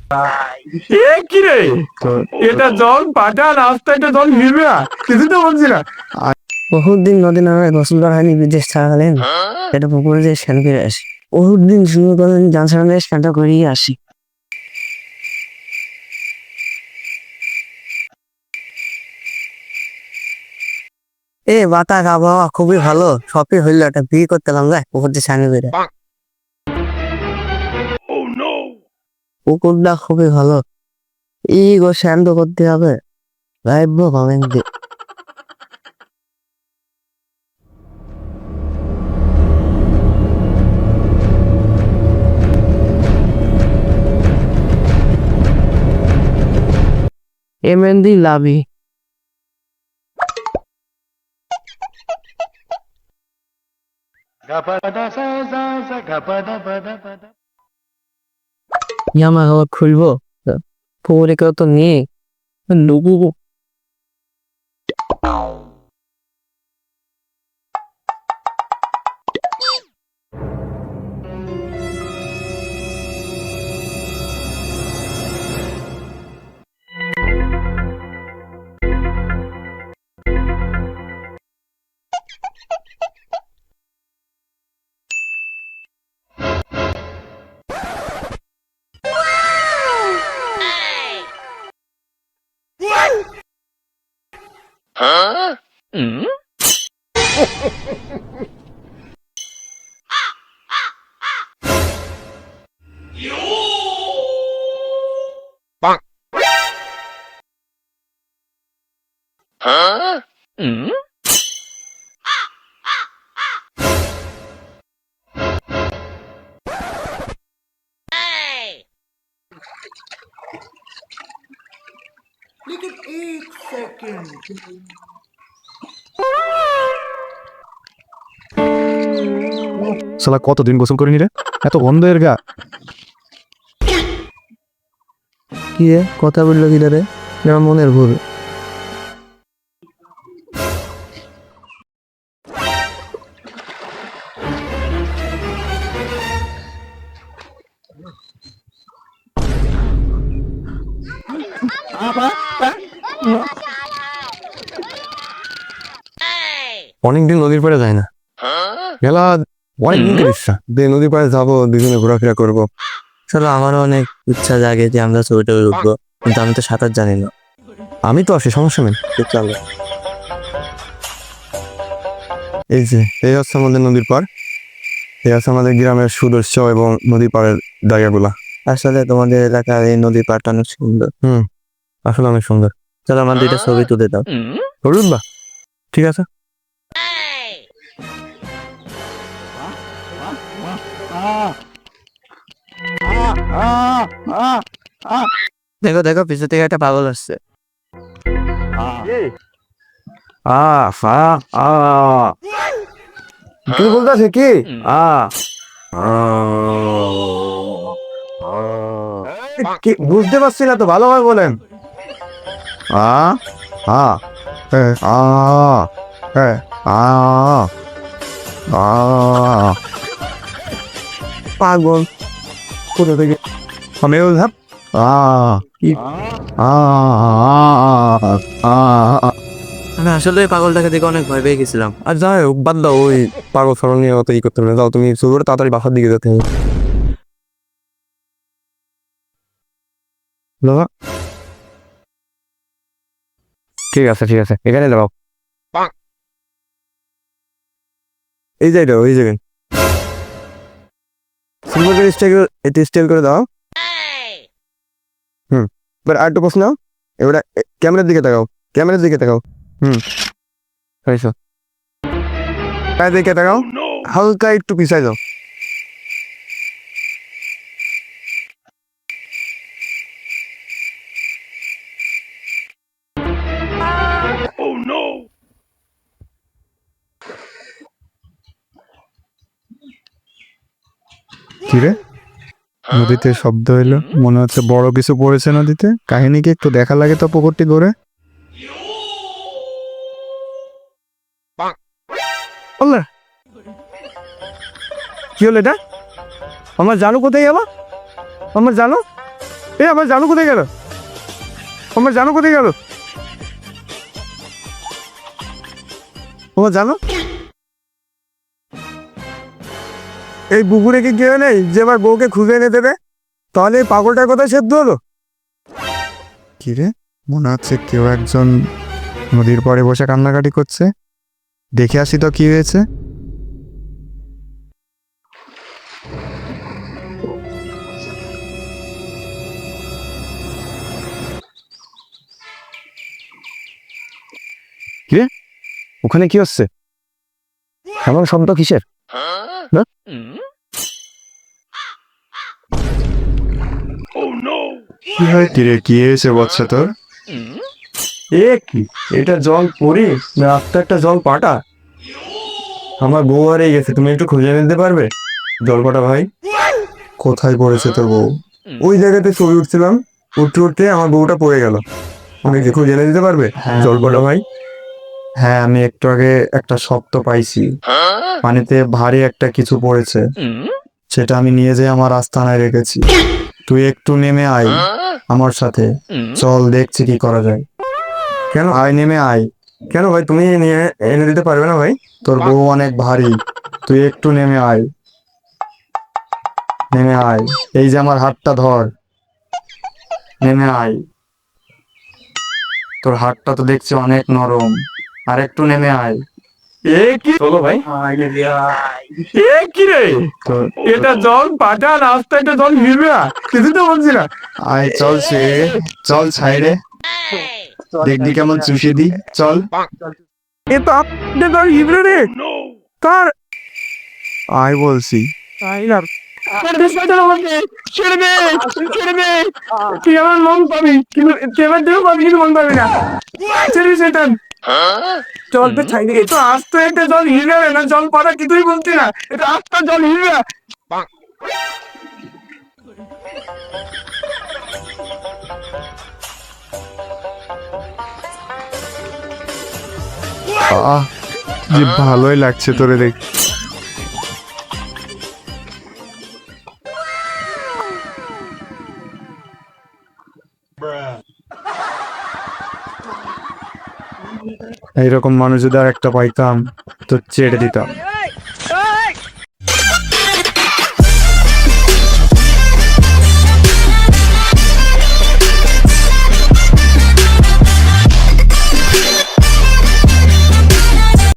এ কি রে, এটা জল পাটা রাস্তা, এটা জল মিলবে না, কিছু তো বলছি না। বহুত দিন নদী নামে গোসল করা হয়নি, বিদেশ থাকাকালীন এটা পুকুরে যে স্নান করে আসি। বহুত দিন শুরু করেন জান সামনে স্নানটা করিয়ে আসি। বাতাস আবহাওয়া খুবই ভালো, সবই হইলো, একটা বিয়ে করতে এলাম যায় পুকুর দিয়ে স্নান করে। পুকুরটা খুবই ভালো, স্নান তো করতে হবে, ভাইবো কমেন্ট দিয়ে। এমএনডি লাভি ইয়ামা হাওয়া খুলবো, পুকুরে কেউ তো নেই, ডুবুবো। শালা কতদিন গোসল করিনি রে, এত গন্ধ এর গা। কি রে, কথা বললো কি রে? আমার মনের ভুল। অনেকদিন নদীর পাড়ে যায় না, গেলা অনেকদিন করে ইচ্ছা যে নদীর পাড়ে যাবো, দুজনে ঘোরাফেরা করবো। চলো, আমারও অনেক ইচ্ছা জাগে যে আমরা ছবিটা উঠবো, কিন্তু আমি তো সাঁতার জানি না। আমি তো আছি, সমস্যা নেই। চলো। এই যে এই হচ্ছে আমাদের নদীর পাড়, এই আছে আমাদের গ্রামের সৌন্দর্য এবং নদীর পাড়ের জায়গাগুলা। আসলে তোমাদের এলাকার এই নদীর পাড়টা অনেক সুন্দর। আসলে অনেক সুন্দর। চলো, আমার দুইটা ছবি তুলে দাও। ধরুন বা, ঠিক আছে। দেখো দেখো, পিছু থেকে একটা পাগল আসছে। কি বলতেছে কি? কি বুঝতে পারছি না তো, ভালোভাবে বলেন। আ আ এ আ এ আ আ পাগল কোথা থেকে আমি বললাম আ কি? আ আ আ। আমি আসলে ওই পাগলটাকে দেখে অনেক ভয় পেয়ে গেছিলাম। আর যাই হোক, বাদ দাও, ওই পাগল ফাগল নিয়ে অত ই করতে হবে না। যাও তুমি শুরু করে তাড়াতাড়ি বাসার দিকে যেতে হবে। বাবা, ঠিক আছে ঠিক আছে, এখানে দাঁড়াও। এই যে এটা, ওই জায়গায় সিলভার করে স্টাইল করে দাও। এবার আর একটু প্রশ্ন, এবার ক্যামেরার দিকে তাকাও, ক্যামেরার দিকে তাকাও। হয়েছে, পায়ের দিকে তাকাও, হালকা একটু পিছাই যাও। কিরে, নদীতে শব্দ হইলো, মনে হচ্ছে বড় কিছু পড়েছে নদীতে। কাহিনী কি একটু দেখা লাগে তো পুকুরটি ধরে। আল্লাহ, কি হলো এটা? আমার জানু কোথায় গেল? আমার জানু এ আমার জানু কোথায় গেল? আমার জানু কোথায় গেল? তোমার জানো এই পুকুরে কি কেউ নেই যে আমার বউকে খুঁজে এনে দেবে? তাহলে এই পাগলটার কোথায় সেদ্ধ হলো? কি রে, মনে হচ্ছে কেউ একজন নদীর পরে বসে কান্নাকাটি করছে। দেখে আসি তো কি হয়েছে। কিরে, ওখানে কি হচ্ছে? এমন শব্দ কিসের? না? কি হয় কিরে, কি হয়েছে বৎস তোর? এ কি, এটা জল পড়ি না আস্তে একটা জল পাটা? আমার বউ হারিয়ে গেছে, তুমি একটু খুঁজে নিতে পারবে? জল পাটা ভাই, কোথায় পড়েছে তোর বউ? ওই জায়গাতে ছবি উঠছিলাম, উঠতে উঠতে আমার বউটা পড়ে গেল। তুমি কি খুঁজে এনে দিতে পারবে জল পাটা ভাই? হ্যাঁ, আমি একটু আগে একটা শব্দ পাইছি, পানিতে ভারী একটা কিছু পড়েছে, সেটা আমি নিয়ে যেয়ে আমার আস্তানায় রেখেছি। তুই একটু নেমে আয় আমার সাথে, চল দেখছি কি করা যায়। কেন আয়, নেমে আয়। কেন ভাই, তুমি নিয়ে এনে দিতে পারবে না ভাই? তোর বউ অনেক ভারী, তুই একটু নেমে আয়, নেমে আয়। এই যে আমার হাতটা ধর, নেমে আয়। তোর হাতটা তো দেখছি অনেক নরম, আর একটু নেমে আয়। এ কি চলো ভাই, এ কি রে, এটা জল পাটা রাস্তা, এটা জল ভিড়বে না, কিছু তো বলছি না। আয় চল সে, চল ছাইরে, দেখবি কেমন চুষে দি, চল। এ তো আপনার জল ভিড়বে রে, কার? আয় বলছি। আই না, ছেড়ে দে, ছেড়ে দে, তুই আমার মন পাবি কিন্তু তুই আমার দেহ পাবি কিন্তু মন পাবি না। ছেড়ে সেটা জল তো ছাই দিকে, তো আজ তো একটা জল হিলবে না, জল পড়া কিছুই বলছি না, এটা আস্তা জল হিলবে না। আহ, যে ভালোই লাগছে তোরে দেখ। এইরকম মানুষ যদি আর একটা পাইতাম তো ছেড়ে দিতাম।